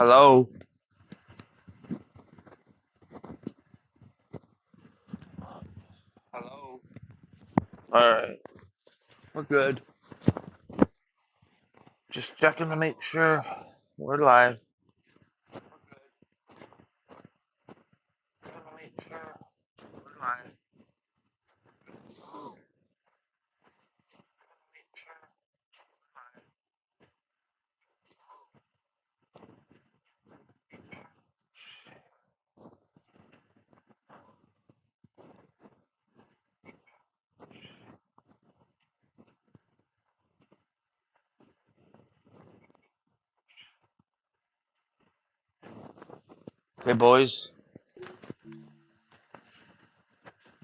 Hello. Hello. All right, we're good. Just checking to make sure we're live. Checking to make sure we're live. Hey boys.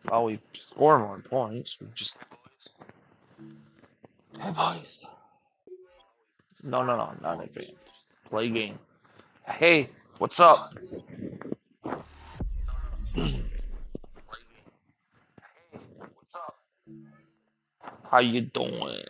Well, we score more points. We just hey boys. No, not advance. Play game. Hey, what's up? How you doing?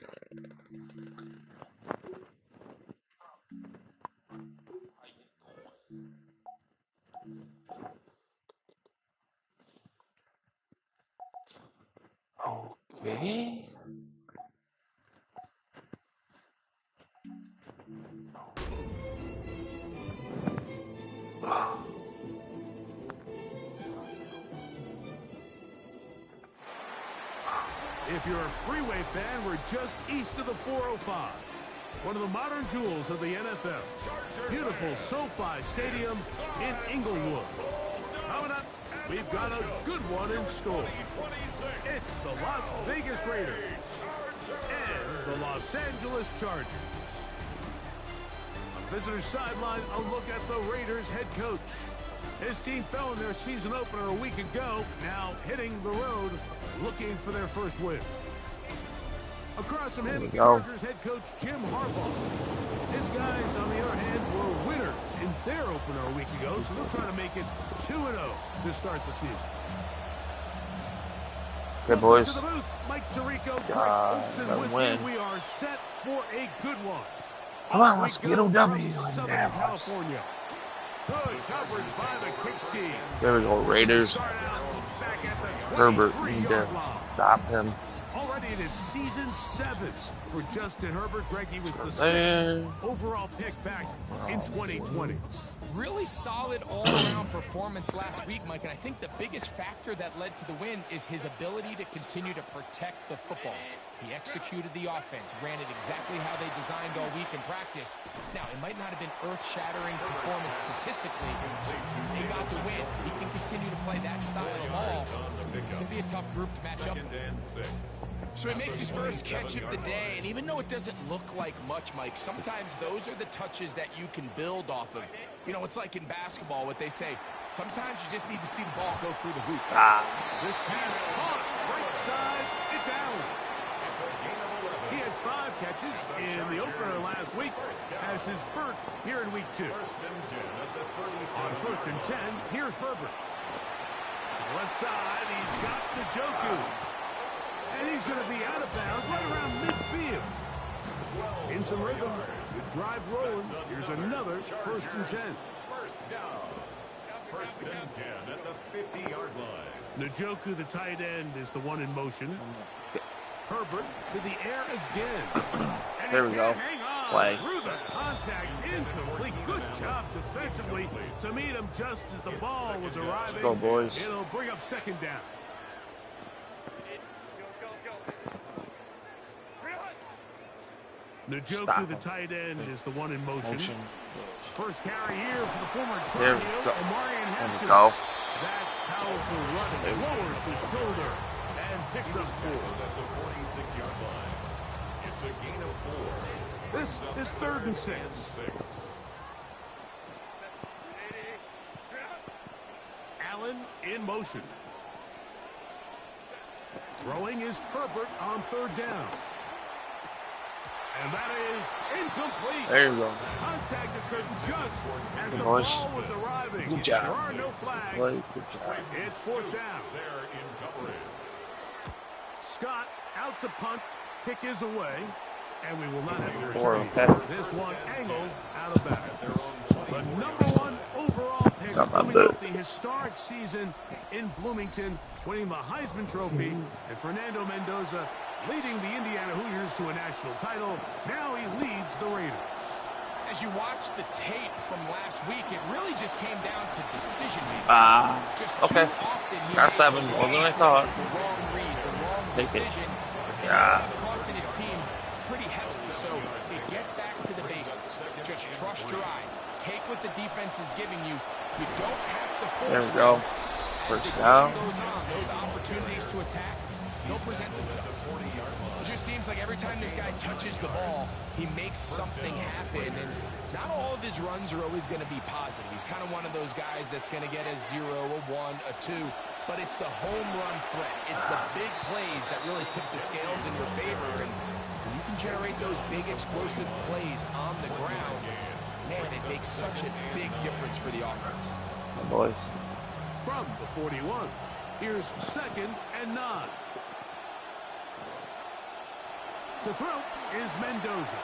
Okay. If you're a freeway fan, we're just east of the 405. One of the modern jewels of the NFL. Beautiful SoFi Stadium in Inglewood. Coming up, we've got a good one in store. It's the Las Vegas Raiders and the Los Angeles Chargers. On visitor's sideline, a look at the Raiders head coach. His team fell in their season opener a week ago, now hitting the road, looking for their first win. Across from him, Chargers head coach Jim Harbaugh. His guys, on the other hand, were winners in their opener a week ago, so they'll try to make it 2-0 to start the season. Good boys. To the booth, Mike Tirico, Greg Olsen with you. We are set for a good one. Come on, let's get a W. Southern California. Good coverage by the kick team. There we go, Raiders. Herbert, need to stop him. Already in his season 7th for Justin Herbert. Greg, he was the 6th overall pick back in 2020. Really solid all-around performance last week, Mike, and I think the biggest factor that led to the win is his ability to continue to protect the football. He executed the offense, ran it exactly how they designed all week in practice. Now, it might not have been earth-shattering performance statistically. They got the win. He can continue to play that style of ball. It's going to be a tough group to match up with. So he makes his first catch of the day, and even though it doesn't look like much, Mike, sometimes those are the touches that you can build off of. You know, it's like in basketball, what they say, sometimes you just need to see the ball go through the hoop. This pass caught, right side, it's Allen. He had 5 catches in the opener last week as his first here in week 2. On 1st and 10, here's Herbert. Left side, he's got Njoku. And he's going to be out of bounds right around midfield. In some rhythm, with drive rolling, here's another 1st and 10. First and 10 at the 50-yard line. Njoku, the tight end, is the one in motion. Herbert to the air again. And there we go. Play. Through the contact, incomplete. Good job defensively to meet him just as the ball was arriving. Let's go, boys. It'll bring up 2nd down. Njoku, the tight end, is the one in motion. First carry here for the former Tar Heel, Omarion Hector. That's powerful running. Lowers the shoulder and picks up 4. At the 46-yard line. It's a gain of 4. This 3rd and 6. Allen in motion. Throwing is Herbert on 3rd down. And that is incomplete. There you go. Contact occurred just as the boys. ball was arriving. Good job. There are no flags. Good job. It's 4th down. They're in coverage. Scott out to punt. Kick is away. And we will not have a 4, return. okay. This one angled out of bounds. The #1 overall pick coming off the historic season in Bloomington, winning the Heisman Trophy, and Fernando Mendoza leading the Indiana Hoosiers to a national title. Now he leads the Raiders. As you watch the tape from last week, it really just came down to decision making. Just okay. too often he Got made 7. the Wasn't I wrong thought. wrong read, the wrong Take it. decision. Yeah. And costing his team pretty heavily. So it gets back to the basics. Just trust your eyes. Take what the defense is giving you. You don't have to force There we go. things. First As the down. game goes on, those opportunities to attack, they'll present themselves. It just seems like every time this guy touches the ball, he makes something happen. And not all of his runs are always going to be positive. He's kind of one of those guys that's going to get a 0, a 1, a 2. But it's the home run threat. It's the big plays that really tip the scales in your favor. And when you can generate those big explosive plays on the ground, man, it makes such a big difference for the offense. Boys. From the 41, here's 2nd and 9. To throw is Mendoza.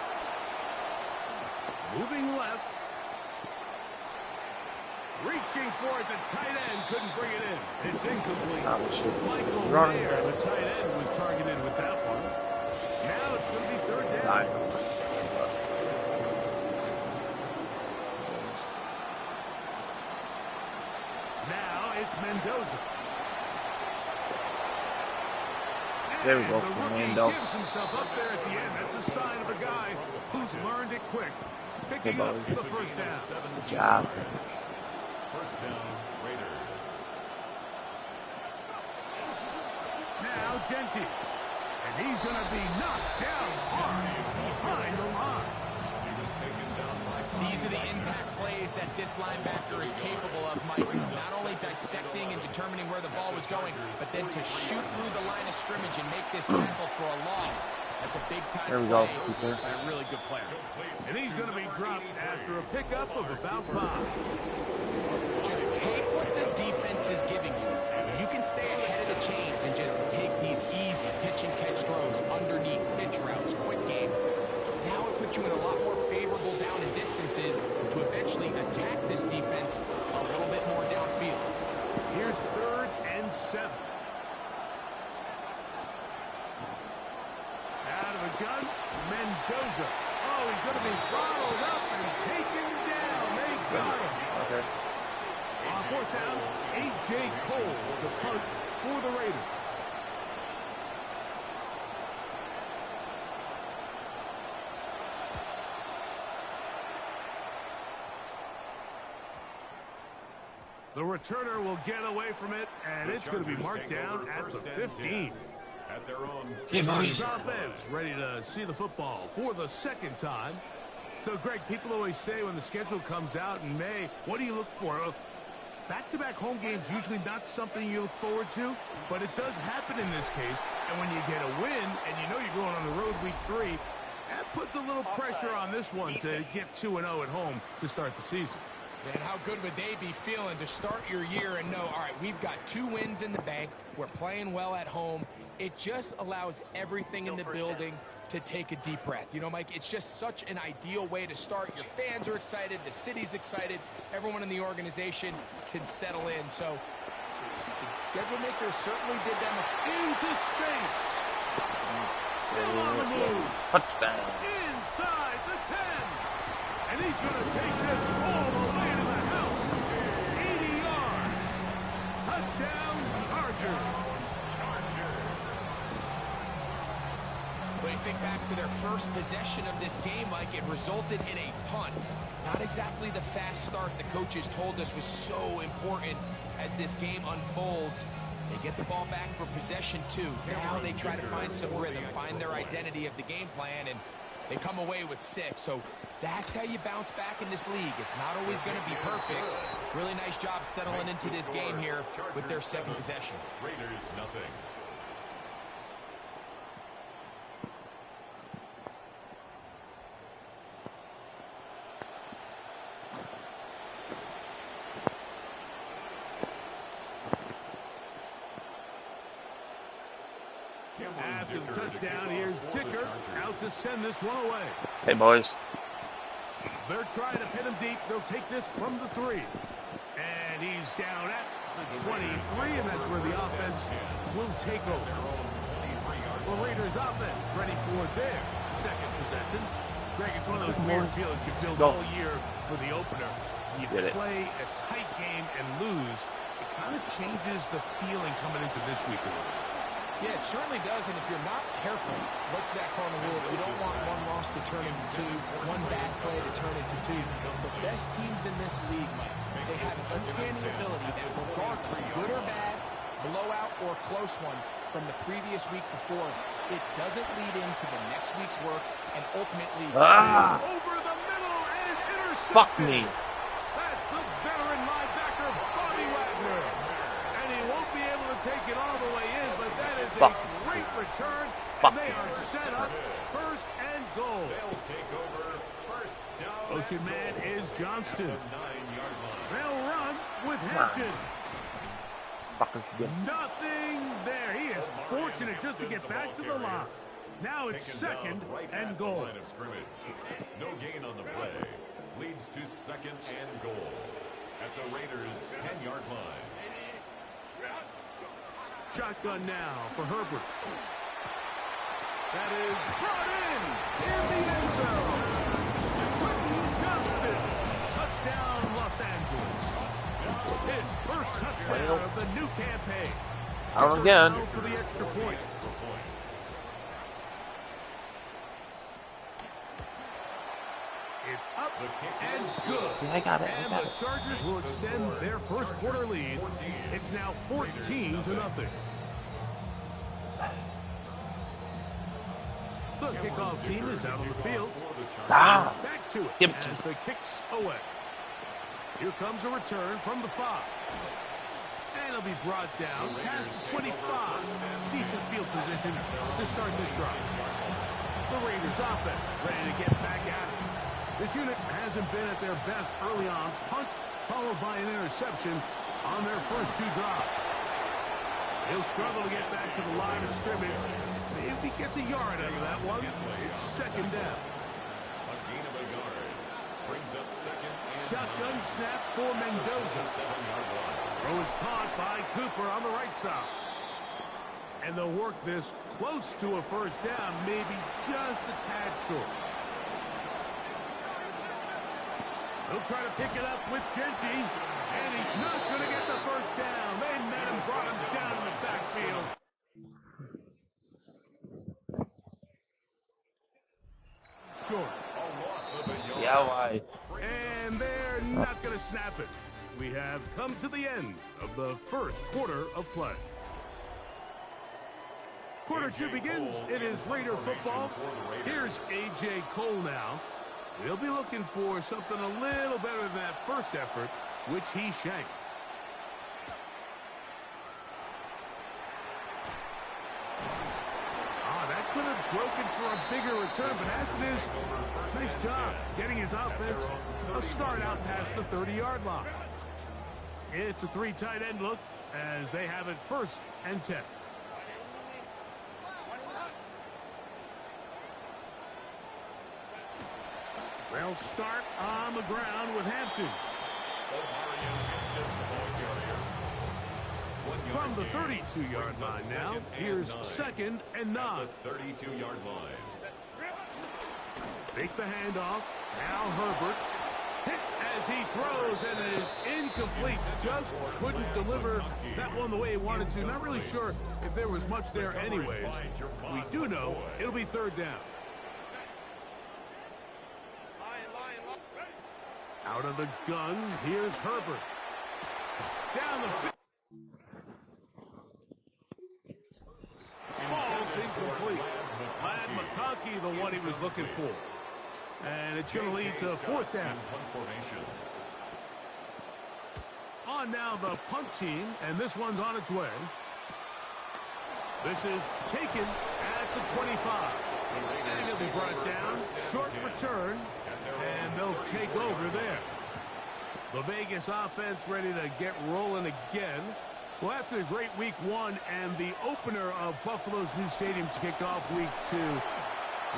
Moving left. Reaching for it, the tight end couldn't bring it in. It's incomplete. Michael Mayer, the tight end, was targeted with that one. Now it's going to be 3rd down. Now it's Mendoza. There we go The for rookie Mando. gives himself up there at the end. That's a sign of a guy who's learned it quick. Picking up the 1st down. Good job. 1st down, Raiders. Now Genti. And he's going to be knocked down hard behind the line. These are the impact plays that this linebacker is capable of, Mike. Not only dissecting and determining where the ball was going, but then to shoot through the line of scrimmage and make this tackle for a loss. That's a big-time There we play go. by a really good player. And he's going to be dropped after a pickup of about 5. Just take what the defense is giving you. When you can stay ahead of the chains and just take these easy pitch-and-catch throws underneath, pitch routes, quick game, now it puts you in a lot more favorable down and distances to eventually attack this defense a little bit more downfield. Here's 3rd and 7. Out of a gun, Mendoza. Oh, he's going to be bottled up and taken down. They got him. Okay. On 4th down, A.J. Cole to punt for the Raiders. The returner will get away from it, and it's going to be marked down at the 15. At their own. His offense ready to see the football for the 2nd time. So, Greg, people always say when the schedule comes out in May, what do you look for? Back-to-back home games usually not something you look forward to, but it does happen in this case. And when you get a win and you know you're going on the road week 3, that puts a little pressure on this one to get 2-0 at home to start the season. And how good would they be feeling to start your year and know, all right, we've got 2 wins in the bank. We're playing well at home. It just allows everything in the building to take a deep breath. You know, Mike, it's just such an ideal way to start. Your fans are excited. The city's excited. Everyone in the organization can settle in. So the schedule makers certainly did them Into space. Still on the move. Touchdown. Inside the 10. And he's going to take this all the way to the house. 80 yards. Touchdown, Chargers. When you think back to their first possession of this game, Mike, it resulted in a punt. Not exactly the fast start the coaches told us was so important as this game unfolds. They get the ball back for possession 2. Now they try to find some rhythm, find their identity of the game plan, and they come away with 6. So that's how you bounce back in this league. It's not always going to be perfect. Really nice job settling into this game here with their 2nd possession. Raiders, nothing. After the touchdown, here's Dicker out to send this one away. Hey, boys. They're trying to pin him deep. They'll take this from the 3. And he's down at the 23, and that's where the offense will take over. The Raiders offense ready for their second possession. Greg, it's one of those weird feelings you feel all year for the opener. You play a tight game and lose. It kind of changes the feeling coming into this week a little. Yeah, it certainly does, and if you're not careful, what's that cardinal rule? You don't want one loss to turn into 2, one bad play to turn into 2. The best teams in this league, Mike, they have an uncanny ability that regardless, good or bad, blowout or close one from the previous week before, it doesn't lead into the next week's work, and ultimately over the middle and intercepted. Fuck me. That's the veteran linebacker, Bobby Wagner. And he won't be able to take it all the way in, but that is a great return, and they are set up first and goal. They'll take over first down. Ocean man is Johnston. They'll run with Hampton. Nothing there. He is fortunate just to get back to the line. Now it's second and goal. Line of scrimmage. No gain on the play. Leads to second and goal at the Raiders' 10-yard line. Shotgun now for Herbert. That is brought in the end zone. Johnston. Touchdown, Los Angeles. His first touchdown of the new campaign. Out again. For the extra point. It's up and good. Yeah, I got it. And the Chargers will extend their first quarter lead. It's now 14-0. The kickoff team is out on the field. Back to it as the kicks away. Here comes a return from the 5. And it'll be brought down past the 25. Decent field position to start this drive. The Raiders offense ready to get back at it. This unit hasn't been at their best early on. Punt followed by an interception on their first 2 drives. He'll struggle to get back to the line of scrimmage. If he gets a yard out of that one, it's second down. A gain of a yard. Brings up second and shotgun snap for Mendoza. 7-yard line. Throw is caught by Cooper on the right side. And they'll work this close to a first down, maybe just a tad short. He'll try to pick it up with Genty, and he's not going to get the first down. They met him, brought him down in the backfield. Short. Yeah, why? And they're not going to snap it. We have come to the end of the first quarter of play. Quarter 2 begins. It is Raider football. Here's A.J. Cole now. We'll be looking for something a little better than that first effort, which he shanked. That could have broken for a bigger return, but as it is, nice job getting his offense a start out past the 30-yard line. It's a 3 tight end look as they have it first and 10. They'll start on the ground with Hampton. From the 32-yard line now, here's second and 9. 32-yard line. Fake the handoff. Now Herbert. Hit as he throws, and it is incomplete. Just couldn't deliver that one the way he wanted to. Not really sure if there was much there anyways. We do know it'll be third down. Out of the gun, here's Herbert. Down the field. Ball's incomplete. Glad McConkey, the one he was looking for. And it's going to lead to fourth down. On now the punt team, and this one's on its way. This is taken at the 25. And he'll be brought down. Short return. And they'll take over there. The Vegas offense ready to get rolling again. Well, after the great week 1 and the opener of Buffalo's new stadium to kick off week 2,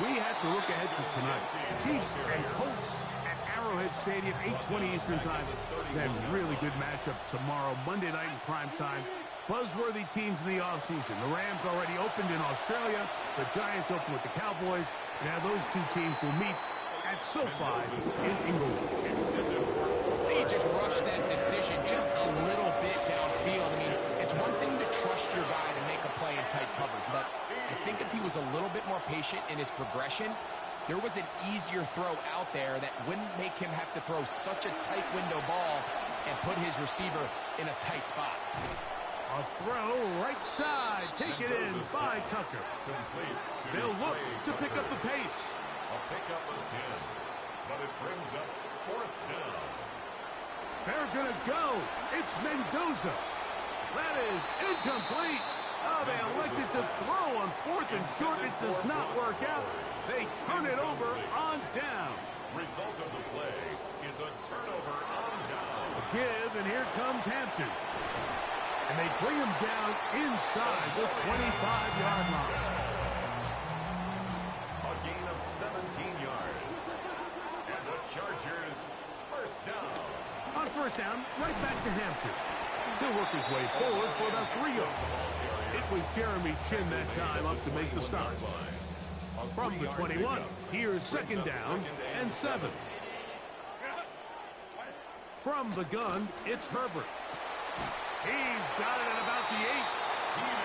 we have to look ahead to tonight. Chiefs and Colts at Stadium, 8:20 Eastern Time. Then really good matchup tomorrow, Monday night in prime time. Buzzworthy teams in the offseason. The Rams already opened in Australia. The Giants open with the Cowboys. Now those two teams will meet at SoFi in Inglewood. He just rushed that decision just a little bit downfield. I mean, it's one thing to trust your guy to make a play in tight coverage, but I think if he was a little bit more patient in his progression, there was an easier throw out there that wouldn't make him have to throw such a tight window ball and put his receiver in a tight spot. A throw right side. Take it in by Tucker. They'll look to pick up the pace. A pickup of 10, but it brings up 4th down. They're going to go. It's Mendoza. That is incomplete. Oh, they elected to throw on 4th and short. It does not work out. They turn it over on down. Result of the play is a turnover on down. A give, and here comes Hampton. And they bring him down inside the 25-yard line. A gain of 17 yards. And the Chargers first down. On first down, right back to Hampton. He'll work his way forward for about 3 yards. It was Jeremy Chin that time up to make the stop. From the 21, here's second down and 7. From the gun, it's Herbert. He's got it at about the 8.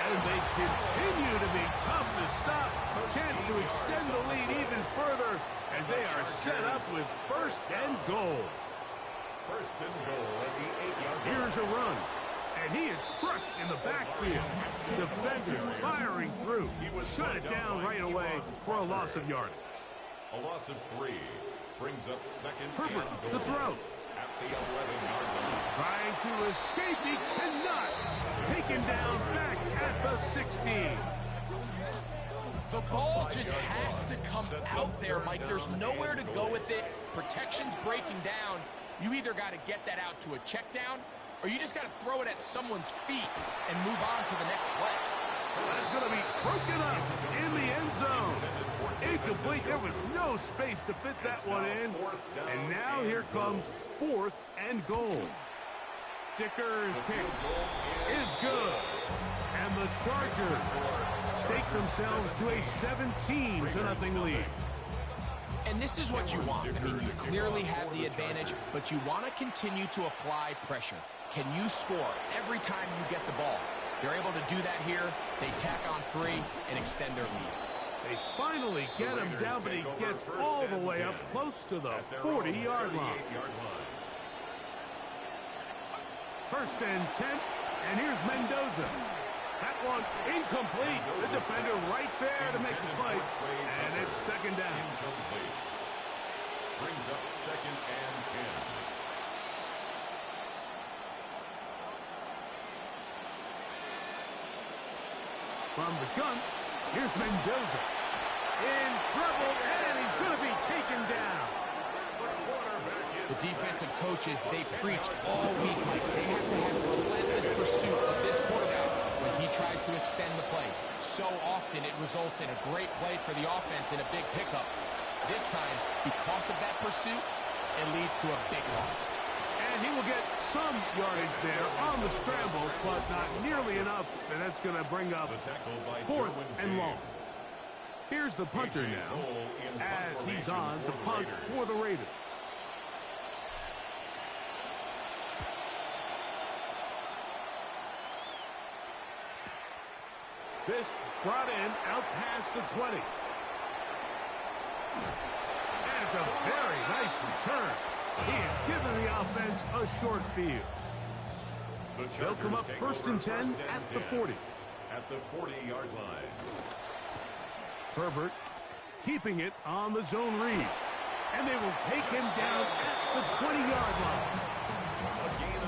And they continue to be tough to stop. Chance to extend the lead even further as they are set up with first and goal. First and goal at the 8-yard line. Here's a run. And he is crushed in the backfield. Defenders firing through. Shut it down right away for a loss of yardage. A loss of 3 brings up second Herbert and to goal throw. at the 11-yard line. Trying to escape. He cannot. Taken down back at the 16. The ball just has to come out there, Mike. There's nowhere to go with it. Protection's breaking down. You either got to get that out to a check down, or you just got to throw it at someone's feet and move on to the next play. That's going to be broken up in the end zone. Incomplete. There was no space to fit that one in. And now here comes 4th and goal. Dicker's kick is good. And the Chargers stake themselves to a 17-0 lead. And this is what you want. I mean, you clearly have the advantage, but you want to continue to apply pressure. Can you score every time you get the ball? They're able to do that here. They tack on 3 and extend their lead. They finally get him down, but he gets all the way up close to the 40-yard line. First and 10, and here's Mendoza. That one incomplete. The defender right there to make the play, and it's second down. Incomplete. Brings up second and 10. From the gun, here's Mendoza. In trouble, and he's going to be taken down. The defensive coaches, they preached all week, Mike. They have to have relentless pursuit of this quarterback when he tries to extend the play. So often it results in a great play for the offense and a big pickup. This time, because of that pursuit, it leads to a big loss. And he will get some yardage there on the scramble, but not nearly enough, and that's going to bring up 4th and long. Here's the punter now, as he's on to punt for the Raiders. This brought in out past the 20. And it's a very nice return. He has given the offense a short field. They'll come up first and 10 at the 40. At the 40-yard line. Herbert keeping it on the zone read. And they will take him down at the 20-yard line.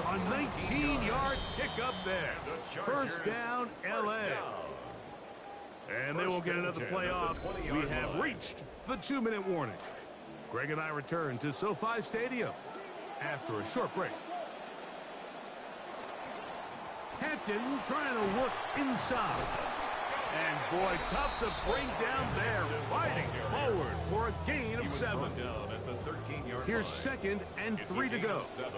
A 19-yard pickup there. First down, L.A. And they will get another play off. We have reached the 2-minute warning. Greg and I return to SoFi Stadium after a short break. Hampton trying to work inside. And boy, tough to bring down there. Fighting forward for a gain of 7. Down at the 13-yard Here's line. 2nd and 3 to go. 7.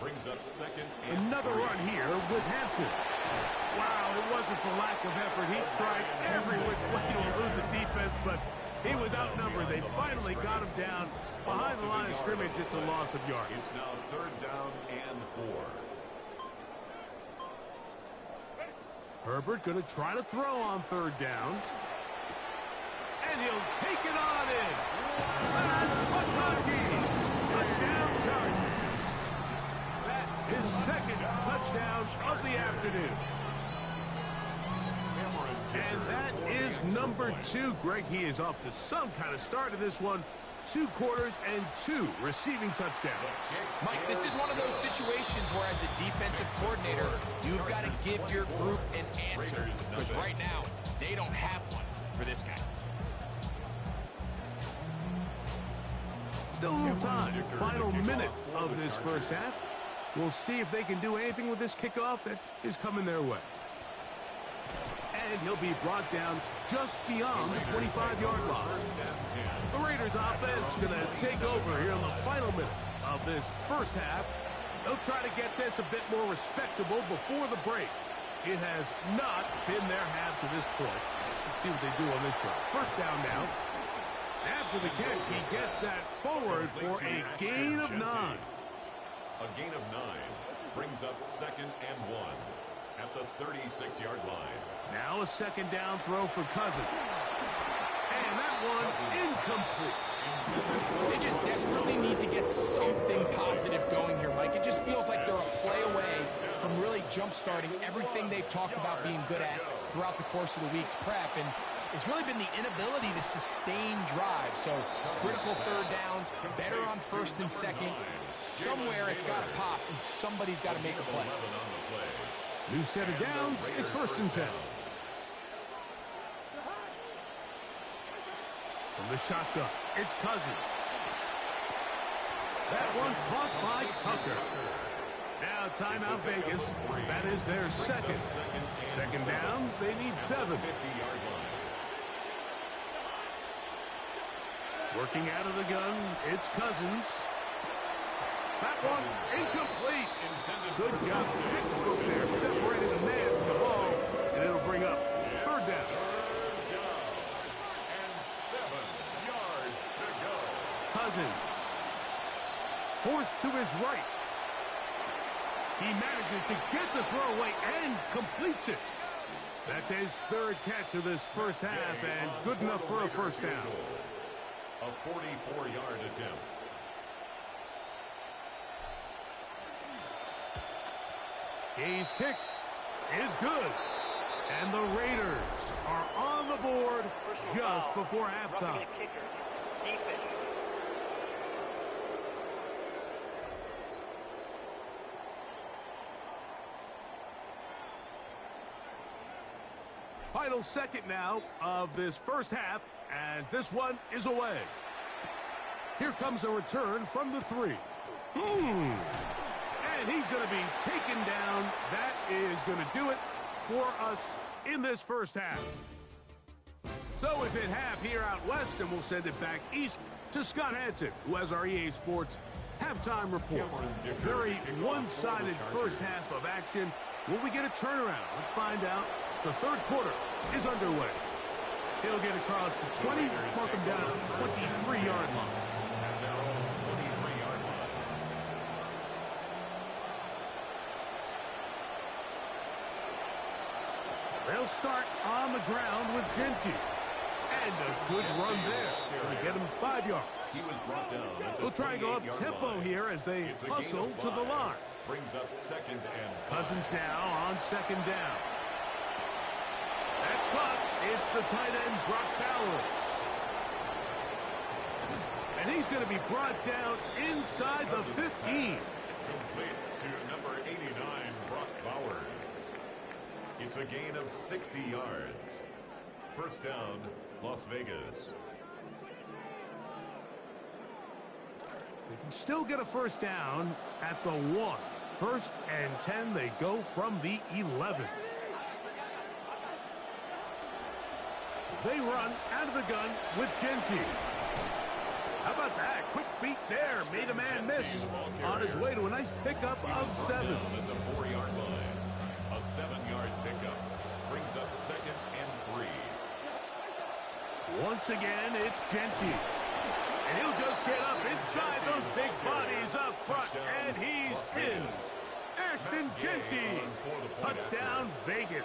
Brings up 2nd and Another 3. run here with Hampton. Wow, it wasn't for lack of effort. He tried every which way to elude the defense, but he was outnumbered. They finally got him down behind the line of scrimmage. It's a loss of yards. It's now 3rd down and 4. Herbert going to try to throw on 3rd down. And he'll take it on in. McConkey. Touchdown Chargers. That is 2nd touchdown of the afternoon. And that is number 2. Greg, he is off to some kind of start in this one. 2 quarters and 2 receiving touchdowns. Mike, this is one of those situations where as a defensive coordinator, you've got to give your group an answer. Because right now, they don't have one for this guy. Still a little time. Final minute of this first half. We'll see if they can do anything with this kickoff that is coming their way. And he'll be brought down just beyond the 25-yard line. The Raiders offense going to take over here in the final minutes of this first half. They'll try to get this a bit more respectable before the break. It has not been their half to this point. Let's see what they do on this drive. First down now. After the catch, he gets that forward for a gain of 9. A gain of 9 brings up 2nd and 1 at the 36-yard line. Now a 2nd down throw for Cousins. And that one's incomplete. They just desperately need to get something positive going here, Mike. It just feels like they're a play away from really jump-starting everything they've talked about being good at throughout the course of the week's prep. And it's really been the inability to sustain drives. So critical 3rd downs, better on 1st and 2nd. Somewhere it's got to pop, and somebody's got to make a play. New set of downs. It's 1st and 10. From the shotgun, it's Cousins. That one caught by Tucker. Now timeout Vegas. That is their 2nd. 2nd down, they need 7. Working out of the gun, it's Cousins. That one incomplete. Good job. Pittsburgh there separated the man from the ball, and it'll bring up 3rd down. And 7 yards to go. Cousins forced to his right. He manages to get the throw away and completes it. That's his 3rd catch of this first half, and good enough for a 1st down. A 44-yard attempt. His kick is good. And the Raiders are on the board just before halftime. Final 2nd now of this first half as this one is away. Here comes a return from the 3. And he's going to be taken down. That is going to do it for us in this first half. So we've hit half here out west, and we'll send it back east to Scott Hanson, who has our EA Sports halftime report. Very one-sided first half of action. Will we get a turnaround? Let's find out. The 3rd quarter is underway. He'll get across the 20, mark him down at the 23-yard line. They'll start on the ground with Genty. And a good run there. Going to get him 5 yards. He was brought down. We'll try and go up tempo here as they hustle to the line. Brings up 2nd and 5. Cousins now on 2nd down. That's caught. It's the tight end, Brock Bowers. And he's going to be brought down inside the 15. Complete to number 89, Brock Bowers. It's a gain of 60 yards. 1st down, Las Vegas. They can still get a 1st down at the 1. 1st and 10, they go from the 11. They run out of the gun with Genty. How about that? Quick feet there. Made a man miss. On his way to a nice pickup of 7. At the 4-yard line. A 7-yard pickup brings up 2nd and 3. Once again, it's Genty. And he'll just get up inside those big bodies up front. And he's in. Ashton Genty. Touchdown, Vegas.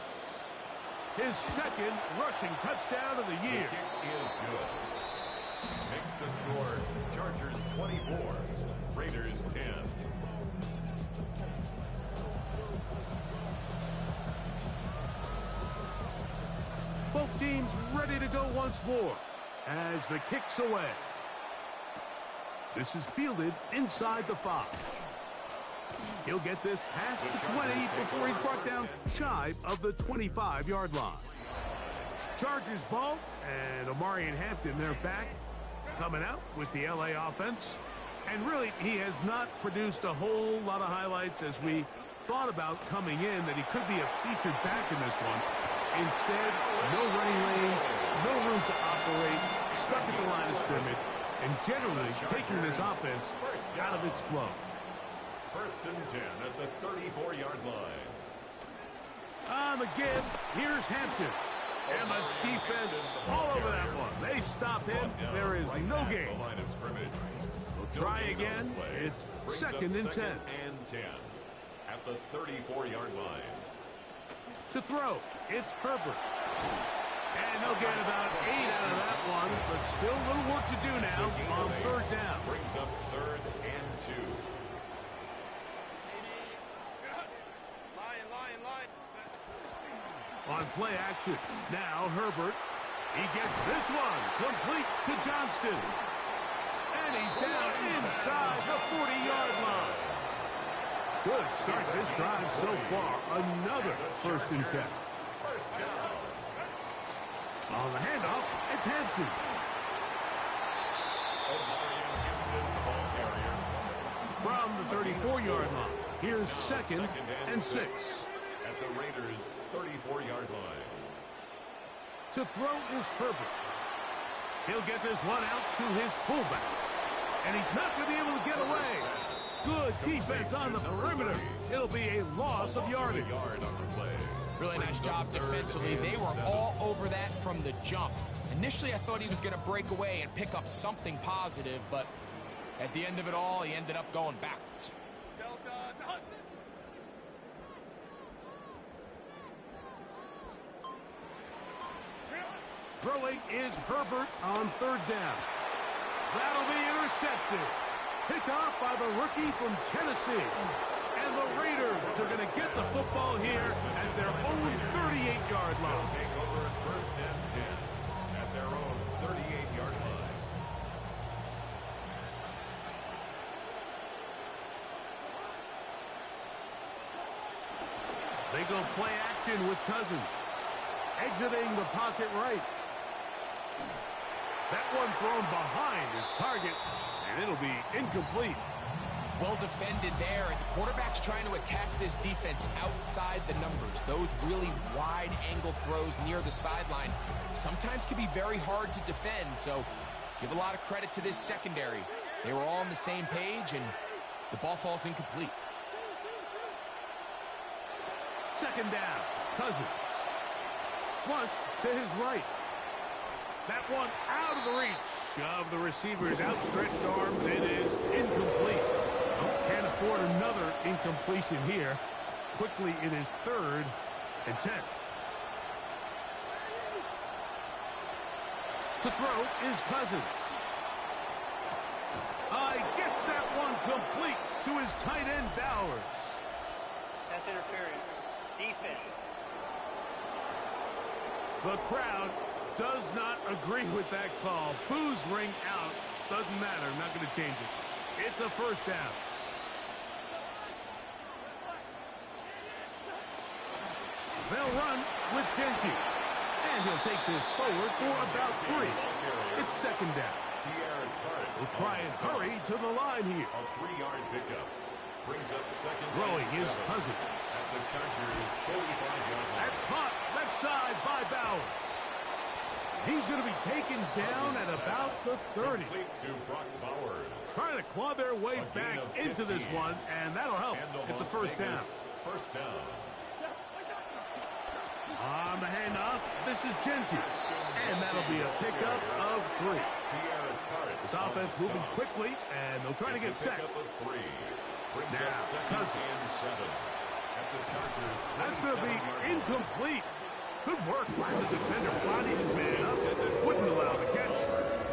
His 2nd rushing touchdown of the year. The kick is good. Makes the score Chargers 24, Raiders 10. Both teams ready to go once more as the kick's away. This is fielded inside the 5. He'll get this past the 20 before he's brought down shy of the 25-yard line. Chargers ball, and Omari and Hampton, they're back, coming out with the LA offense. And really, he has not produced a whole lot of highlights as we thought about coming in, that he could be a featured back in this one. Instead, no running lanes, no room to operate, stuck at the line of scrimmage, and generally taking this offense out of its flow. 1st and 10 at the 34-yard line. On the give, here's Hampton. And the defense all over that one. They stop him. There is no gain. We'll try again. It's 2nd and 10. At the 34-yard line. To throw, it's Herbert. And they'll get about 8 out of that one, but still a little work to do now on 3rd down. Brings up 3rd and 2. On play action, now Herbert. He gets this one complete to Johnston. And he's down inside the 40-yard line. Good start to this drive so far. Another 1st and 10. On the handoff, it's Hampton. From the 34-yard line, here's 2nd and 6. At the Raiders' 34-yard line. To throw is Herbert. He'll get this one out to his fullback. And he's not going to be able to get away. Good defense on the perimeter. It'll be a loss of yardage. Really nice job defensively. They were all over that from the jump. Initially, I thought he was going to break away and pick up something positive, but at the end of it all, he ended up going backwards. Throwing is Herbert on 3rd down. That'll be intercepted. Picked off by the rookie from Tennessee. And the Raiders are going to get the football here at their own 38-yard line. Take over at 1st and 10 at their own 38-yard line. They go play action with Cousins. Exiting the pocket right. That one thrown behind his target, and it'll be incomplete. Well defended there, and the quarterback's trying to attack this defense outside the numbers. Those really wide angle throws near the sideline sometimes can be very hard to defend, so give a lot of credit to this secondary. They were all on the same page, and the ball falls incomplete. 2nd down, Cousins. Flush to his right. That one out of the reach of the receiver's outstretched arms. It is incomplete. Can't afford another incompletion here. Quickly, it is 3rd and 10. To throw is Cousins. Gets that one complete to his tight end, Bowers. Pass interference. Defense. The crowd does not agree with that call. Boos ring out. Doesn't matter. I'm not going to change it. It's a 1st down. They'll run with Genty. And he'll take this forward for about 3. It's 2nd down. We'll try and hurry to the line here. A 3-yard pickup brings up 2nd. Throwing his Cousins. At the Chargers' 35-yard line. That's caught left side by Bowers. He's going to be taken down at about the 30. Complete to Brock Bowers. Trying to claw their way back into this one, and that'll help. It's a first down. First down. On the handoff, this is Genty. And that'll be a pickup of 3. This offense moving quickly, and they'll try to get set. Now, Cousins. That's going to be incomplete. Good work by the defender, bodied his man up, wouldn't allow the catch.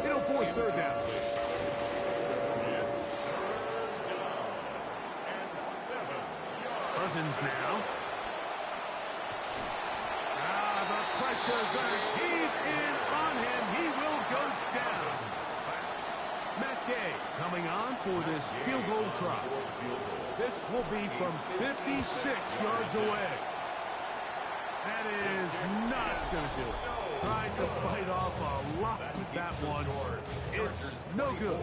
It'll force third down. Cousins now. The pressure going to heave in on him. He will go down. Matt Gay coming on for this field goal try. This will be from 56 yards away. That is not going to do it. Trying to bite off a lot with that one. It's no good.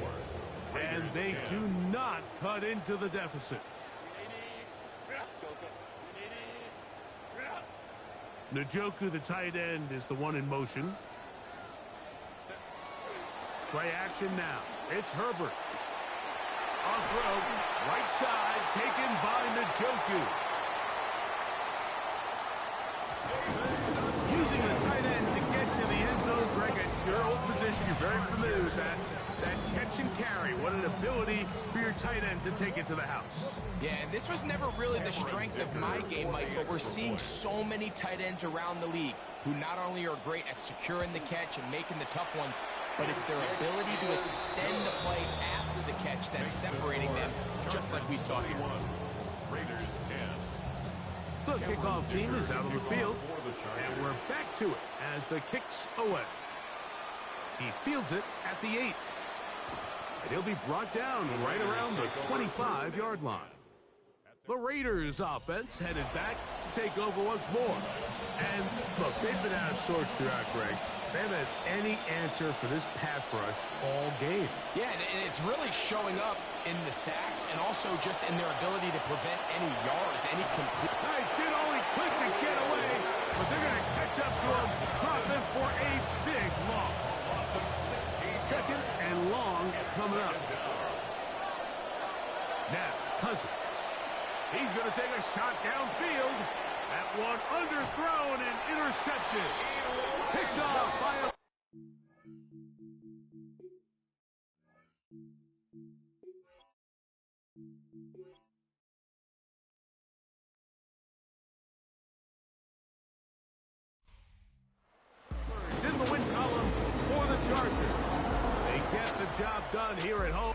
And they do not cut into the deficit. Njoku, the tight end, is the one in motion. Play action now. It's Herbert. Off throw, right side, taken by Njoku. Using the tight end to get to the end zone, Greg, it's your old position. You're very familiar with that. That catch and carry. What an ability for your tight end to take it to the house. Yeah, and this was never really the strength of my game, Mike, but we're seeing so many tight ends around the league who not only are great at securing the catch and making the tough ones, but it's their ability to extend the play after the catch that's separating them, just like we saw here. Raiders 10. The kickoff team is out on the field, and we're back to it as the kick's away. He fields it at the 8. And he'll be brought down right around the 25-yard line. The Raiders offense headed back to take over once more. And look, they've been out of sorts throughout, Greg. They haven't had any answer for this pass rush all game. Yeah, and it's really showing up in the sacks and also just in their ability to prevent any yards, any complete. They did only click to get away, but they're going to catch up to him, drop him for a big loss. Second and long coming up. Now, Cousins. He's going to take a shot downfield. That one underthrown and intercepted. Picked off by a... in the win column for the Chargers. They get the job done here at home.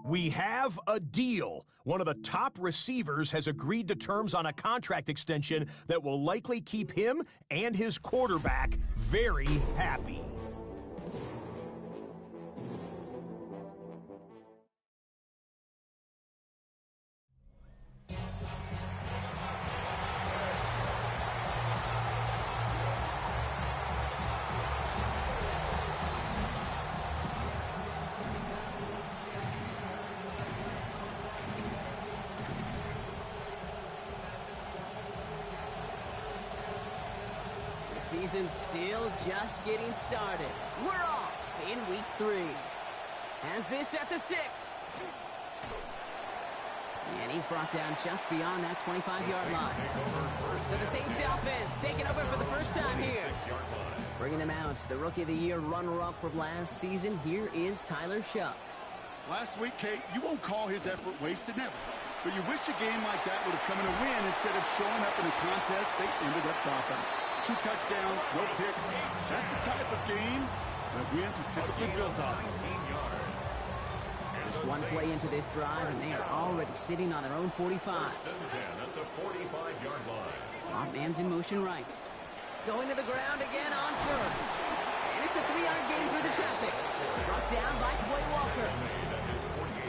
We have a deal. One of the top receivers has agreed to terms on a contract extension that will likely keep him and his quarterback very happy. Season's still just getting started. We're off in week 3. Has this at the 6. And he's brought down just beyond that 25-yard line. So the Saints offense taking over for the first time here. Bringing them out, the Rookie of the Year runner-up from last season. Here is Tyler Shuck. Last week, Kate, you won't call his effort wasted, never. But you wish a game like that would have come in a win instead of showing up in a contest they ended up dropping. 2 touchdowns, no picks. That's the type of game that wins are typically built off. Just one play into this drive, and they are already sitting on their own 45. At the 45-yard line. Swamp man's in motion right. Going to the ground again on first. And it's a 3-yard gain through the traffic. Brought down by Quay Walker.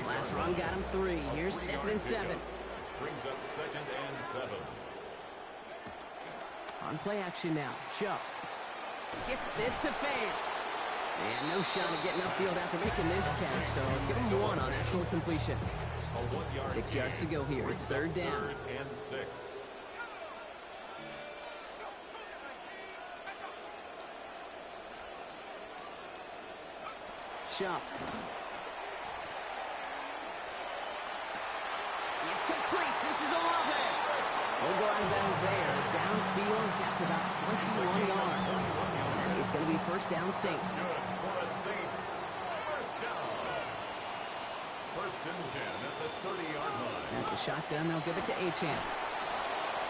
Last run got him 3. Here's 2nd and 7. Brings up 2nd and 7. On play action now. Shuck gets this to Fant. And no shot at getting upfield after making this catch, so give him 1 on that short completion. 6 yards to go here. It's 3rd down. 3rd and 6. Shuck. It's complete. This is Olave. No going bounds there. Downfield is after about 21 yards. And that is going to be first down Saints. Good for the Saints. First down. 1st and 10 at the 30-yard line. At the shotgun, they'll give it to Achane.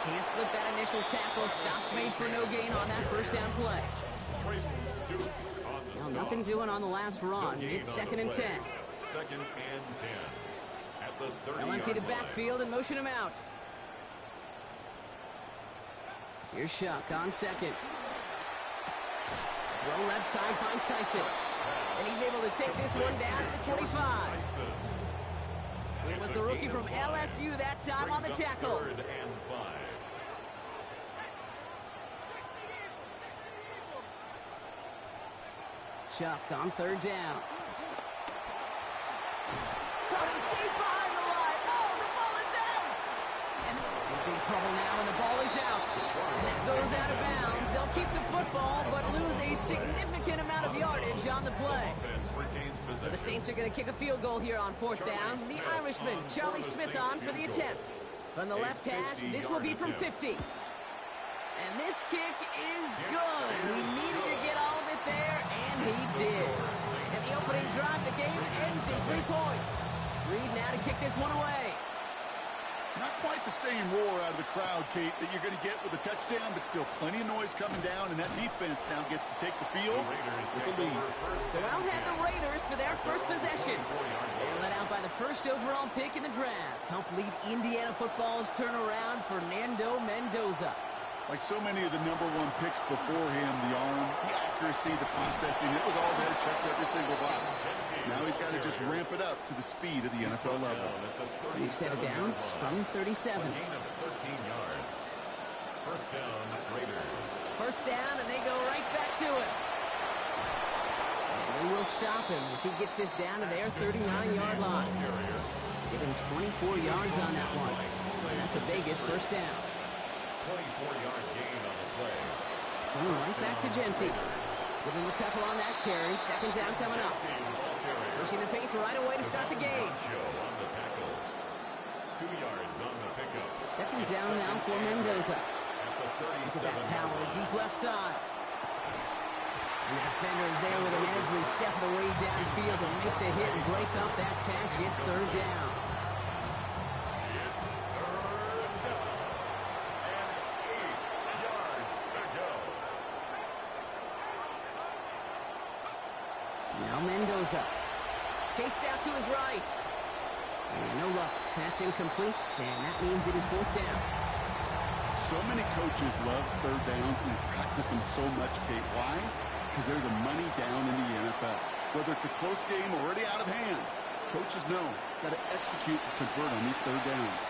Can't slip that initial tackle. Stops made for no gain on that first down play. Now, nothing doing on the last run. It's 2nd and 10. 2nd and 10. At the 30-yard line. They'll empty the backfield and motion him out. Here's Shuck on 2nd. Throw left side finds Tyson. And he's able to take this one down to the 25. It was the rookie from LSU that time on the tackle. 3rd and 5. Shuck on 3rd down. Coming deep behind the line. Oh, the ball is out. And in big trouble now, and the ball is out. And that goes out of bounds. They'll keep the football, but lose a significant amount of yardage on the play. So the Saints are going to kick a field goal here on 4th down. The Irishman, Charlie Smith, on for the attempt. From the left hash, this will be from 50. And this kick is good. He needed to get all of it there, and he did. And the opening drive, the game ends in 3 points. Reed now to kick this one away. Not quite the same roar out of the crowd, Kate, that you're going to get with a touchdown, but still plenty of noise coming down, and that defense now gets to take the field with the lead. So out had the Raiders for their first possession. They were let out by the first overall pick in the draft. Help lead Indiana football's turnaround, Fernando Mendoza. Like so many of the #1 picks before him, the arm, the accuracy, the processing, it was all there, checked every single box. Now he's got to just ramp it up to the speed of the NFL level. We've set it downs from 37. 13 yards. First down, Raiders. First down, and they go right back to it. And they will stop him as he gets this down to their 39-yard line. Give him 24 yards on that one. And that's a Vegas first down. 24-yard gain on the play. Going right back to Genty. Give him a couple on that carry. 2nd down coming up. Pushing the pace right away to start the game. On the tackle. 2 yards on the pickup. 2nd down now for Mendoza. At the Look at that 37. power, deep left side. And the defender is there with him every step of the way downfield to make the hit and break up that catch. It's 3rd down. Now Mendoza. Chased out to his right. And no luck. That's incomplete, and that means it is fourth down. So many coaches love third downs and practice them so much, Kate. Why? Because they're the money down in the NFL. Whether it's a close game or already out of hand, coaches know got to execute and convert on these third downs.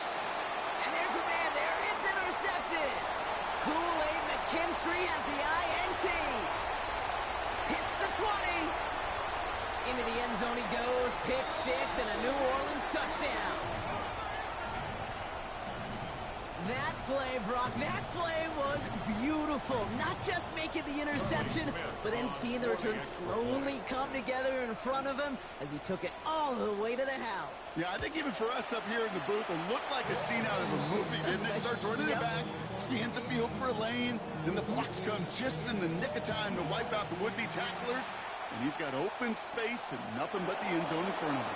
And there's a man there. It's intercepted. Kool-Aid McKinstry has the INT. Hits the 20. Into the end zone he goes. Pick six and a New Orleans touchdown. That play, Brock, that play was beautiful. Not just making the interception, but then seeing the return slowly come together in front of him as he took it all the way to the house. Yeah, I think even for us up here in the booth, it looked like a scene out of a movie, didn't it? Starts running it back, scans the field for a lane, then the blocks come just in the nick of time to wipe out the would-be tacklers, and he's got open space and nothing but the end zone in front of him.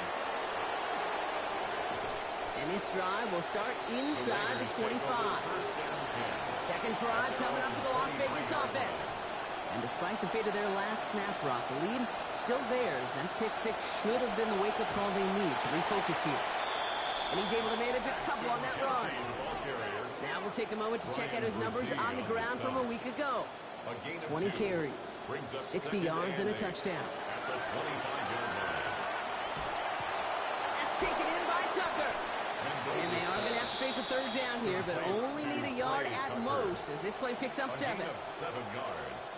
And this drive will start inside the 25. Second drive coming up for the Las Vegas offense. And despite the fate of their last snap, Brock, the lead still theirs. That pick six should have been the wake-up call they need to refocus here. And he's able to manage a couple on that run. Now we'll take a moment to check out his numbers on the ground from a week ago. 20 carries, 60 yards, and a touchdown. That's taken in by Tucker. And they are going to have to face a third down here, but only need a yard at most as this play picks up 7. 7 yards.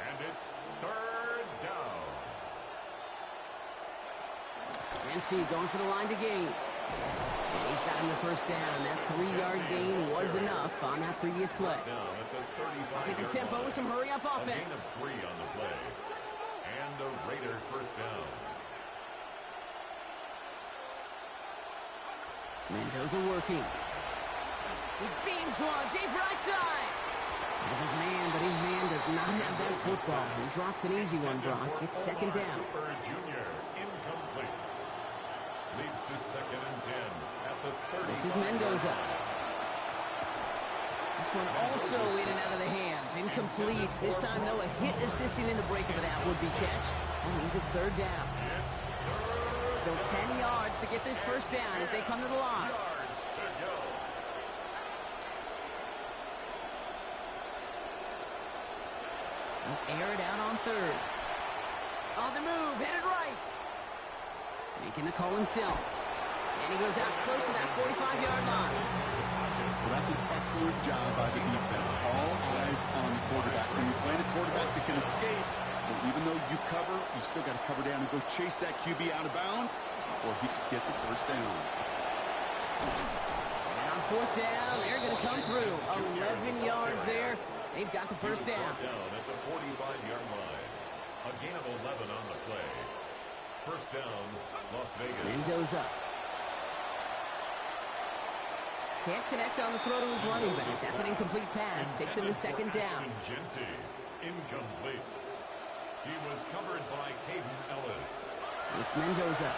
And it's third down. NC going for the line to gain. And he's got him the first down. That 3-yard gain was enough on that previous play. Get the tempo with some hurry-up offense. 3 on the play. And the Raider first down. Mendoza working. He beams one, deep right side. Has his man, but his man does not have that football. He drops an easy one, Brock. It's second down. Junior, incomplete. Leads to second and 10 at the 30. This is Mendoza. This one also in and out of the hands. Incomplete. This time, though, a hit assisting in the break of that would-be catch. That means it's third down. So 10 yards to get this first down as they come to the line. Yards to go. They'll air it out on third. On the move, headed right. Making the call himself. And he goes out close to that 45-yard line. So that's an excellent job by the defense. All eyes on the quarterback. When you're playing a quarterback that can escape, but even though you cover, you still got to cover down and go chase that QB out of bounds before he could get the first down. And on fourth down, they're going to come through. 11 yards there. They've got the first down. Down at the 45-yard line. A gain of 11 on the play. First down, Las Vegas. Mendoza. Can't connect on the throw to his running back. That's an incomplete pass. Takes him to second down. Incomplete. He was covered by Caden Ellis. It's Mendoza.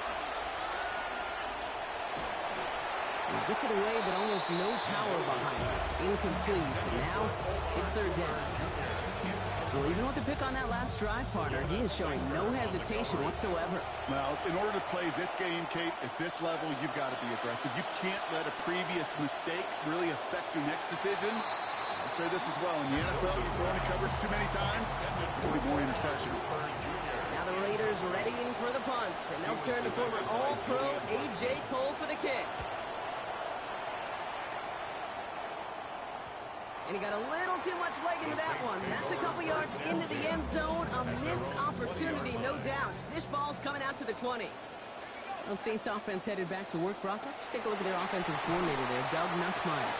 He gets it away, but almost no power behind it. Incomplete. And now it's third down. Well, even with the pick on that last drive, partner, he is showing no hesitation whatsoever. Well, in order to play this game, Kate, at this level, you've got to be aggressive. You can't let a previous mistake really affect your next decision. I'll say this as well. In the NFL, you throw into coverage too many times, there'll be more interceptions. Now the Raiders readying for the punts, and they'll turn to former All-Pro A.J. Cole for the kick. And he got a little too much leg into that one. That's a couple yards into the end zone. A missed opportunity, no doubt. This ball's coming out to the 20. Well, Saints offense headed back to work, Brock. Let's take a look at their offensive coordinator there, Doug Nussmeier.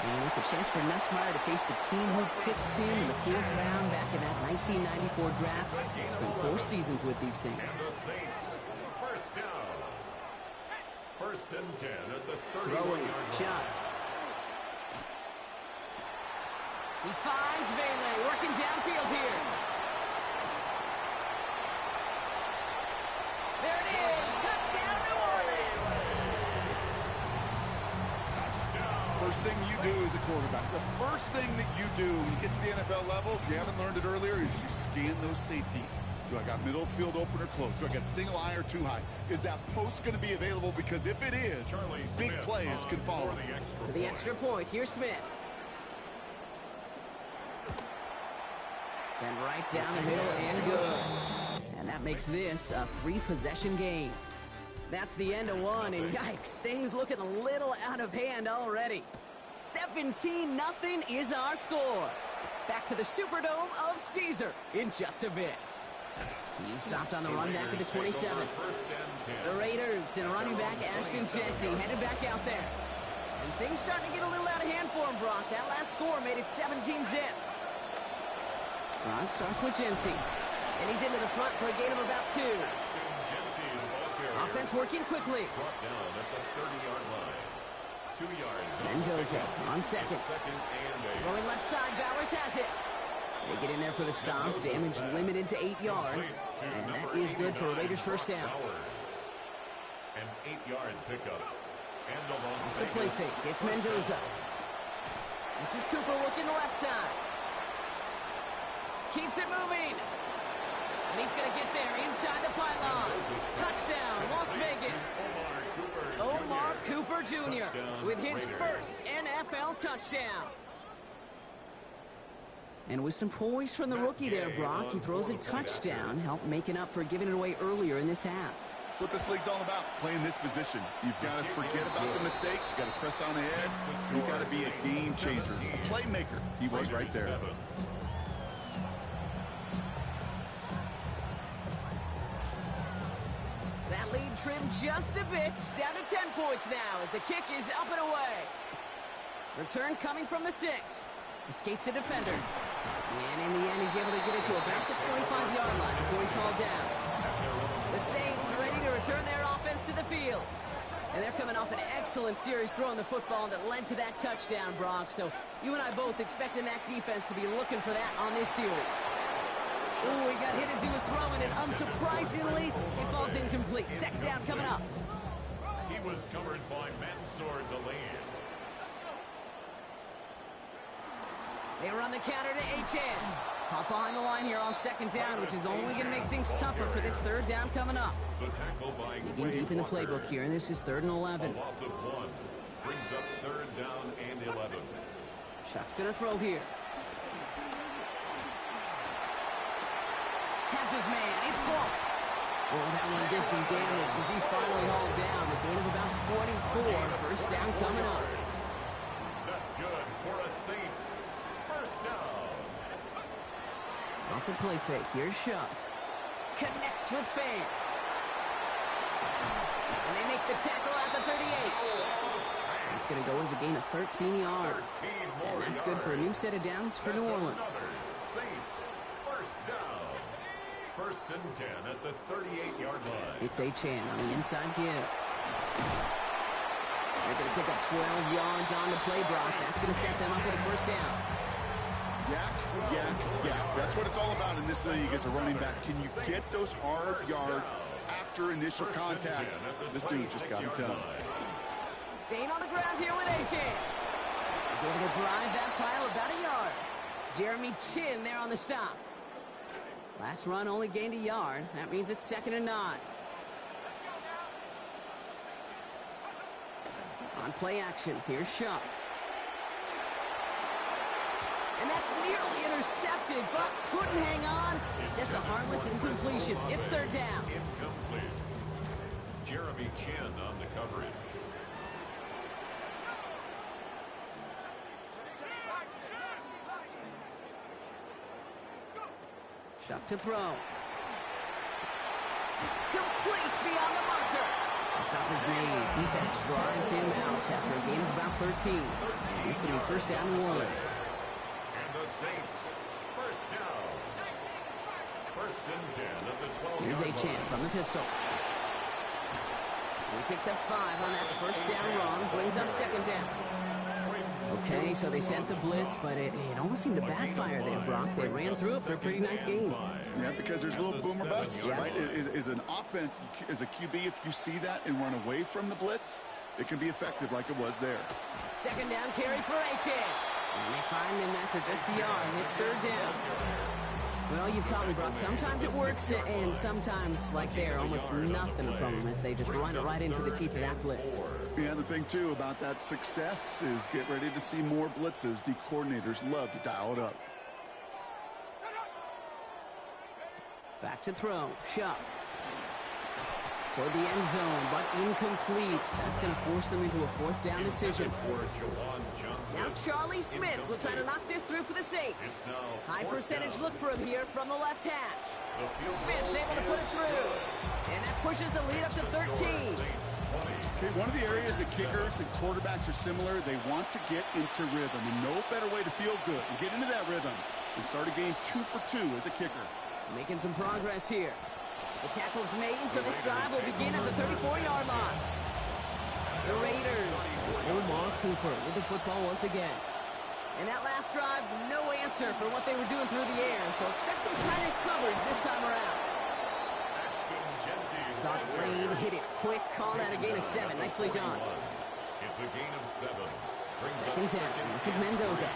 And it's a chance for Nussmeier to face the team who picked him in the 4th round back in that 1994 draft. He spent 4 seasons with these Saints. And the Saints, first down. First and 10 at the 31-yard Throwing, line. shot. He finds Bailey, working downfield here. There it is, touchdown New Orleans. First first thing you do as a quarterback, the first thing that you do when you get to the NFL level, if you haven't learned it earlier, is you scan those safeties. Do I got middle of the field open or close? Do I got single high or too high? Is that post going to be available? Because if it is, big plays can follow. For the extra point, here's Smith. Send right down the middle and good. And that makes this a 3-possession game. That's the end of one, and yikes, things looking a little out of hand already. 17-0 is our score. Back to the Superdome of Caesar in just a bit. He stopped on the run back at the 27. The Raiders and running back Ashton Jeanty headed back out there. And things starting to get a little out of hand for him, Brock. That last score made it 17-zip. Drive starts with Jeanty. And he's into the front for a gain of about 2. Offense working quickly. Brought down at the 30-yard line. 2 yards. Mendoza on second. Throwing left side, Bowers has it. They get in there for the stop. Damage limited to 8 yards. And that is good for a Raiders first down. An 8-yard pickup. And Off the play fake, it's Mendoza. This is Cooper working the left side. Keeps it moving. And he's going to get there inside the pylon. Touchdown, Las Vegas. Omar Cooper Jr. with his first NFL touchdown. And with some poise from the rookie there, Brock, he throws a touchdown, help making up for giving it away earlier in this half. That's what this league's all about, playing this position. You've got to forget about the mistakes. You've got to press on ahead. You've got to be a game changer, a playmaker. He was right there. That lead trimmed just a bit, down to 10 points now as the kick is up and away. Return coming from the 6. Escapes a defender. And in the end, he's able to get it to about the 25-yard line before he's hauled down. The Saints ready to return their offense to the field. And they're coming off an excellent series throwing the football that led to that touchdown, Brock. So you and I both expecting that defense to be looking for that on this series. Ooh, he got hit as he was throwing, and unsurprisingly, it falls incomplete. Second down coming up. He was covered by Mansour Delaney. They run the counter to H.N. Pop behind the line here on second down, which is only going to make things tougher for this third down coming up. Digging deep in the playbook here, and this is 3rd and 11. A loss of 1 brings up 3rd down and 11. Shuck's going to throw here. Has his man. It's Paul. Oh, that one did some damage as he's finally hauled down. A gain of about 24. First down coming up. That's good for a Saints. First down. Off the play fake. Here's Shuck. Connects with fans. And they make the tackle at the 38. That's going to go as a gain of 13 yards. And that's good for a new set of downs for New Orleans. Saints. First down. 1st and 10 at the 38-yard line. It's H.N. on the inside give. They're going to pick up 12 yards on the play, Brock. That's going to set them up with a first down. Yak. That's what it's all about in this league as a running back. Can you get those hard yards after initial contact? This dude just got it done. Staying on the ground here with H.N. He's able to drive that pile about a yard. Jeremy Chin there on the stop. Last run only gained a yard. That means it's 2nd and 9. On play action, here's Shuck. And that's nearly intercepted, but couldn't hang on. Just a harmless incompletion. It's 3rd down. Incomplete. Jeremy Chin on the coverage. Shuck to throw. Complete beyond the marker. The stop is made. Defense drives him out after a gain of about 13. And it's going to be first down New Orleans. And the Saints, first down. 1st and 10 at the 12-yard line. Here's H.N. from the pistol. He picks up 5 on that first down run. Brings up 2nd down. Okay, so they sent the blitz, but it almost seemed to backfire there, Brock. They ran through it for a pretty nice game. Yeah, because there's a little boomer bust, right? Is an offense, as a QB, if you see that and run away from the blitz, it can be effective like it was there. Second down carry for A.J. And they find him after just a yard. It's third down. Well, you've taught me, Brock. Sometimes it works, and sometimes, like there, almost nothing from them as they just run it right into the teeth of that blitz. Yeah, the thing, too, about that success is get ready to see more blitzes. The coordinators love to dial it up. Back to throw. Shuck. For the end zone, but incomplete. That's going to force them into a fourth down decision. Now Charlie Smith will try to knock this through for the Saints. High percentage look for him here from the left hash. Smith able to put it through. And that pushes the lead up to 13. Okay, one of the areas that kickers and quarterbacks are similar, they want to get into rhythm. And no better way to feel good and get into that rhythm and start a game 2 for 2 as a kicker. Making some progress here. The tackle's made, so this drive will begin at the 34-yard line. The Raiders, Omar Cooper with the football once again. And that last drive, no answer for what they were doing through the air, so expect some tighter coverage this time around. Sock Lane hit it quick, called out a gain of 7. Nicely done. It's a gain of 7. Second down, this is Mendoza.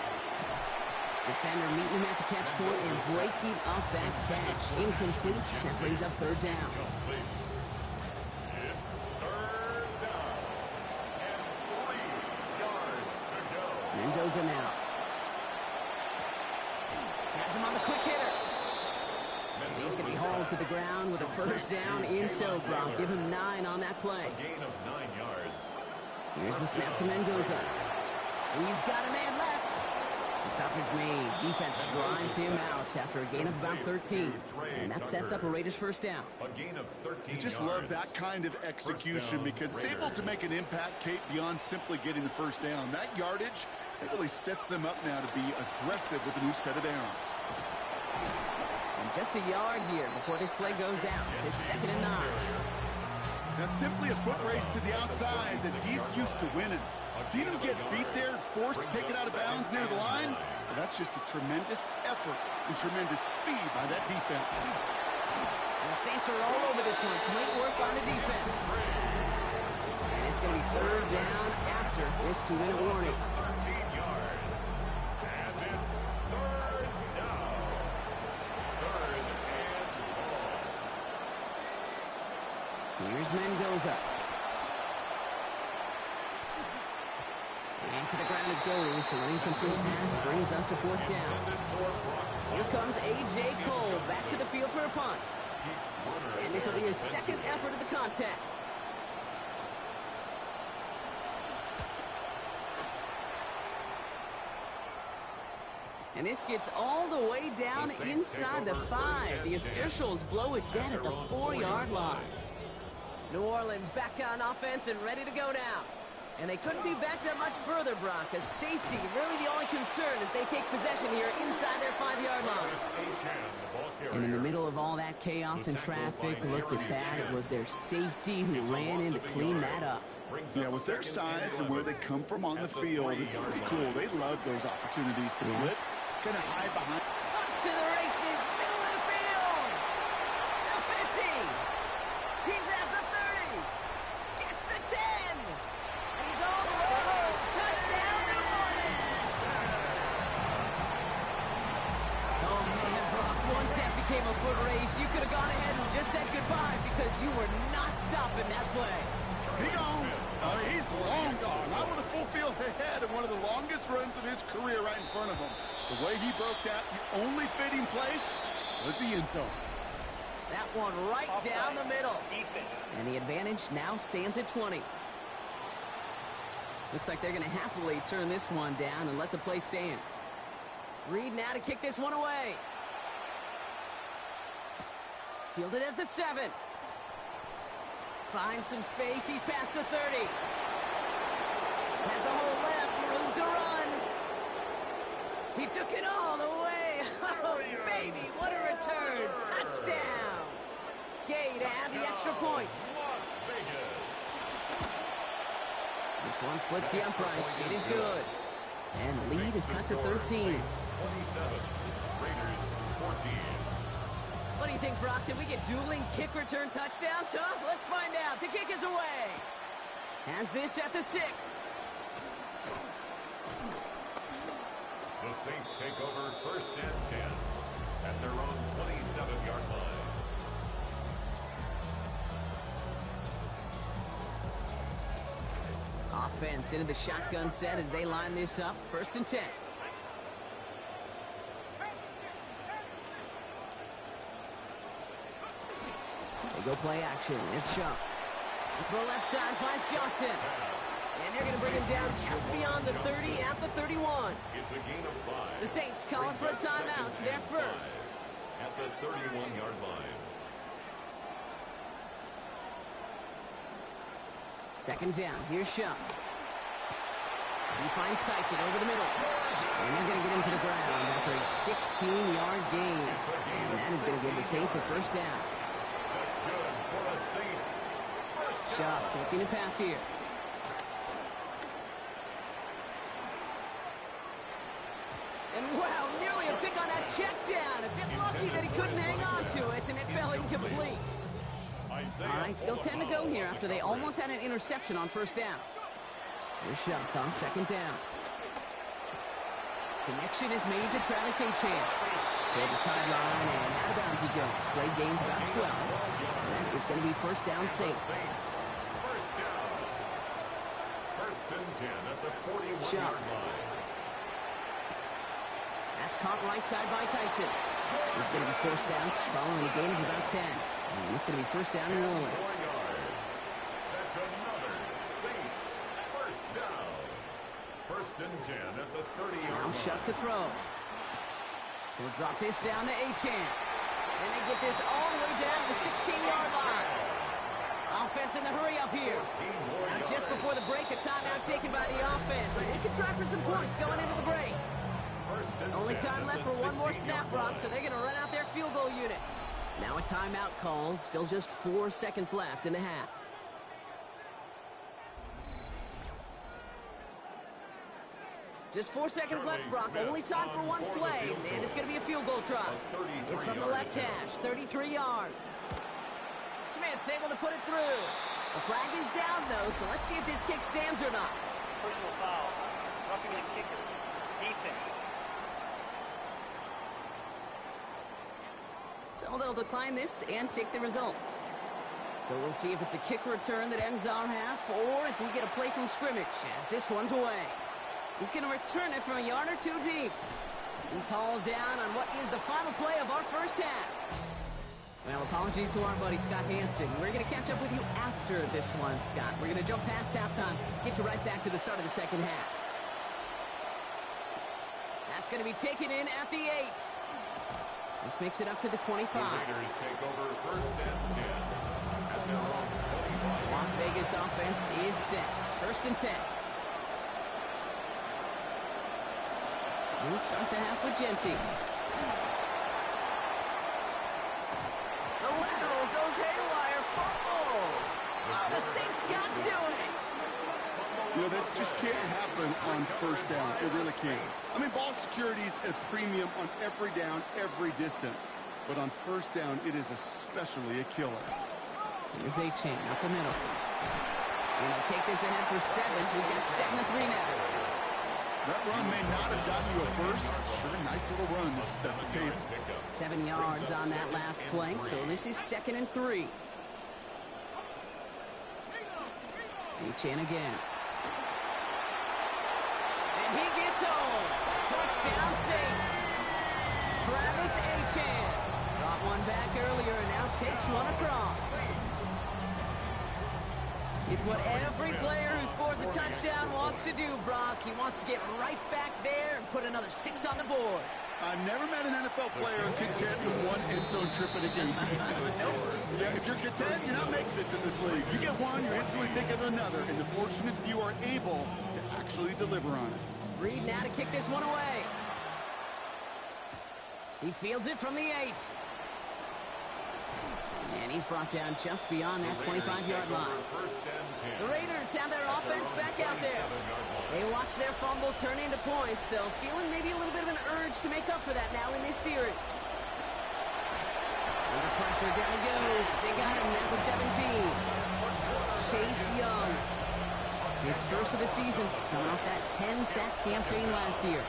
Defender meeting him at the catch point and breaking up that catch. Incomplete. That brings up third down. It's third down. And 3 yards to go. Mendoza now. Has him on the quick hitter. And he's going to be hauled to the ground with a first down in tow. Brock, give him 9 on that play. A gain of 9 yards. Here's the snap to Mendoza. He's got a man left. The stop is made. Defense drives him out after a gain of about 13. And that sets up a Raiders first down. A gain of 13 I just love that kind of execution because it's able to make an impact, Kate, beyond simply getting the first down. That yardage, it really sets them up now to be aggressive with a new set of downs. And just a yard here before this play goes out. It's 2nd and 9. That's simply a foot race to the outside that he's used to winning. Seen him get beat there and forced to take it out of bounds near the line? Well, that's just a tremendous effort and tremendous speed by that defense. And the Saints are all over this one. Great work on the defense. And it's going to be third down after this 2-minute warning. 13 yards. And it's third down. Third and long. Here's Mendoza. And to the ground it goes, so an incomplete pass brings us to fourth down. Here comes A.J. Cole back to the field for a punt. And this will be his second effort of the contest. And this gets all the way down inside the 5. The officials blow it dead at the 4-yard line. New Orleans back on offense and ready to go now. And they couldn't be backed up much further, Brock, as safety really the only concern as they take possession here inside their 5-yard line. And in the middle of all that chaos and traffic, look at that. It was their safety who ran in to clean that up. Yeah, with their size and where they come from on the field, it's pretty cool. They love those opportunities to blitz. Kind of hide behind. Up to the races, middle of the field. The 50. He's at the 30. Gets the 10. And he's all the way home. Touchdown, New Orleans. Oh, man, Brock, once that became a foot race, you could have gone ahead and just said goodbye because you were not stopping that play. He gone. He's long gone. Not with a full field ahead and one of the longest runs of his career right in front of him. The way he broke that, the only fitting place was the end zone. That one right down the middle. And the advantage now stands at 20. Looks like they're going to happily turn this one down and let the play stand. Reed now to kick this one away. Fielded at the 7. Finds some space. He's past the 30. Has a hole left. Room to run. He took it all the way. Oh, baby, what a return. Touchdown. Gay to add the extra point. This one splits the uprights. It is good. And lead is cut to 13. 27. Raiders 14. What do you think, Brock? Can we get dueling kick return touchdowns, huh? Let's find out. The kick is away. Has this at the 6. The Saints take over 1st and 10 at their own 27-yard line. Offense into the shotgun set as they line this up. 1st and 10. They go play action. It's Shuck. To the left side finds Johnson. And they're going to bring him down just beyond the 30 at the 31. It's a gain of 5. The Saints calling for a timeout. They're first. At the 31-yard line. 2nd down. Here's Shuck. He finds Tyson over the middle. And they're going to get him to the ground after a 16-yard gain. And that is going to give the Saints a 1st down. That's good for the Saints. Shuck looking to pass here. And wow, nearly a pick on that check down. A bit lucky that he couldn't hang on to it, and it fell incomplete. All right, still 10 to go here after they almost had an interception on 1st down. Here's Shuck on 2nd down. Connection is made to Travis Etienne. Toward the sideline, and out of bounds he goes. Play gains about 12. And that is going to be 1st down Saints. 1st down. 1st and 10 at the 41-yard line. That's caught right side by Tyson. This is going to be 1st down following a gain of about 10. And it's going to be 1st down New Orleans. 4 yards. That's another Saints 1st down. 1st and 10 at the 30-yard Now line. Shuck to throw. He'll drop this down to Etienne. And they get this all the way down to the 16-yard line. Offense in the hurry up here. Now just before the break, a timeout taken by the offense. And they can try for some points going into the break. Only time left for one more snap, Brock, so they're going to run out their field goal unit. Now a timeout called. Still just 4 seconds left in the half. Just 4 seconds left, Brock. Only time for one play, and it's going to be a field goal try. It's from the left hash, 33 yards. Smith able to put it through. The flag is down, though, so let's see if this kick stands or not. Personal foul. Roughing the kicker. Defense. So they'll decline this and take the result. So we'll see if it's a kick return that ends our half, or if we get a play from scrimmage, as this one's away. He's going to return it from a yard or 2 deep. He's hauled down on what is the final play of our 1st half. Well, apologies to our buddy Scott Hansen. We're going to catch up with you after this one, Scott. We're going to jump past halftime, get you right back to the start of the 2nd half. That's going to be taken in at the 8. This makes it up to the 25. The Raiders take over 1st and 10 at their own 25. Las Vegas offense is set. 1st and 10. We'll start the half with Jency. The lateral goes haywire. Fumble. Oh, the Saints got to it. You know, this just can't happen on 1st down. It really can't. I mean, ball security is a premium on every down, every distance. But on 1st down, it is especially a killer. Here's Etienne up the middle. And they'll take this ahead for 7. We've got 7-3 now. That run may not have gotten you a first. Sure, nice little run to set the table. 7 yards on that last play, so this is 2nd and 3. Etienne again. And he gets home. Touchdown Saints. Travis Etienne brought one back earlier and now takes one across. It's what every player who scores a touchdown wants to do, Brock. He wants to get right back there and put another 6 on the board. I've never met an NFL player content with one end zone trip in a game. Yeah, if you're content, you're not making it to this league. You get one, you're instantly thinking of another, and the fortunate few are able to actually deliver on it. Reed now to kick this one away. He fields it from the 8. And he's brought down just beyond that 25-yard line. The Raiders have their offense back out there. They watch their fumble turn into points, so feeling maybe a little bit of an urge to make up for that now in this series. Under pressure, down he goes. They got him at the 17. Chase Young. His first of the season, coming off that 10-sack campaign last year.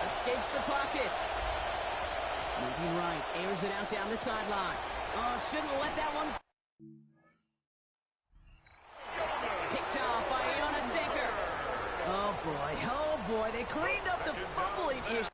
Escapes the pocket. Moving right, airs it out down the sideline. Oh, shouldn't have let that one. Picked off by Iona Sanker. Oh boy, they cleaned up the fumbling issue.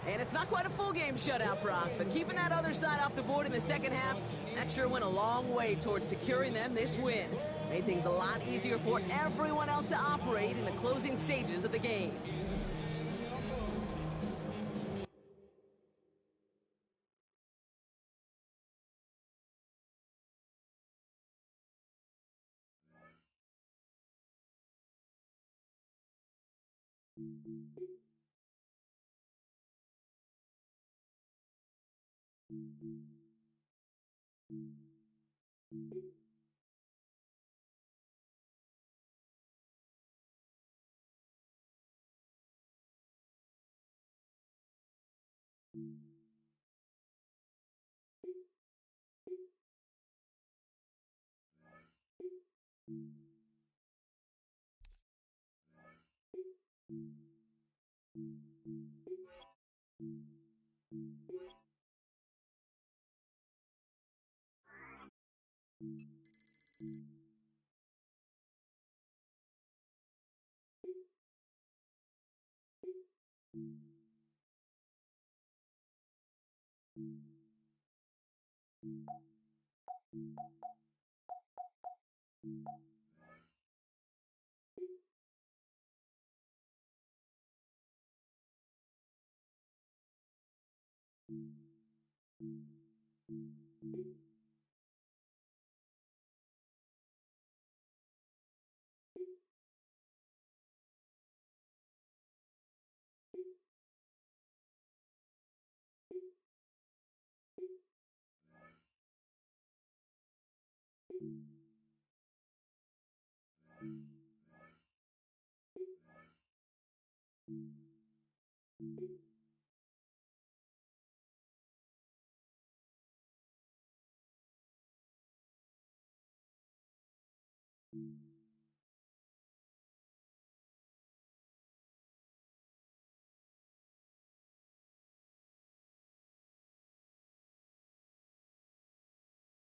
And it's not quite a full game shutout, Brock, but keeping that other side off the board in the second half, that sure went a long way towards securing them this win. Made things a lot easier for everyone else to operate in the closing stages of the game.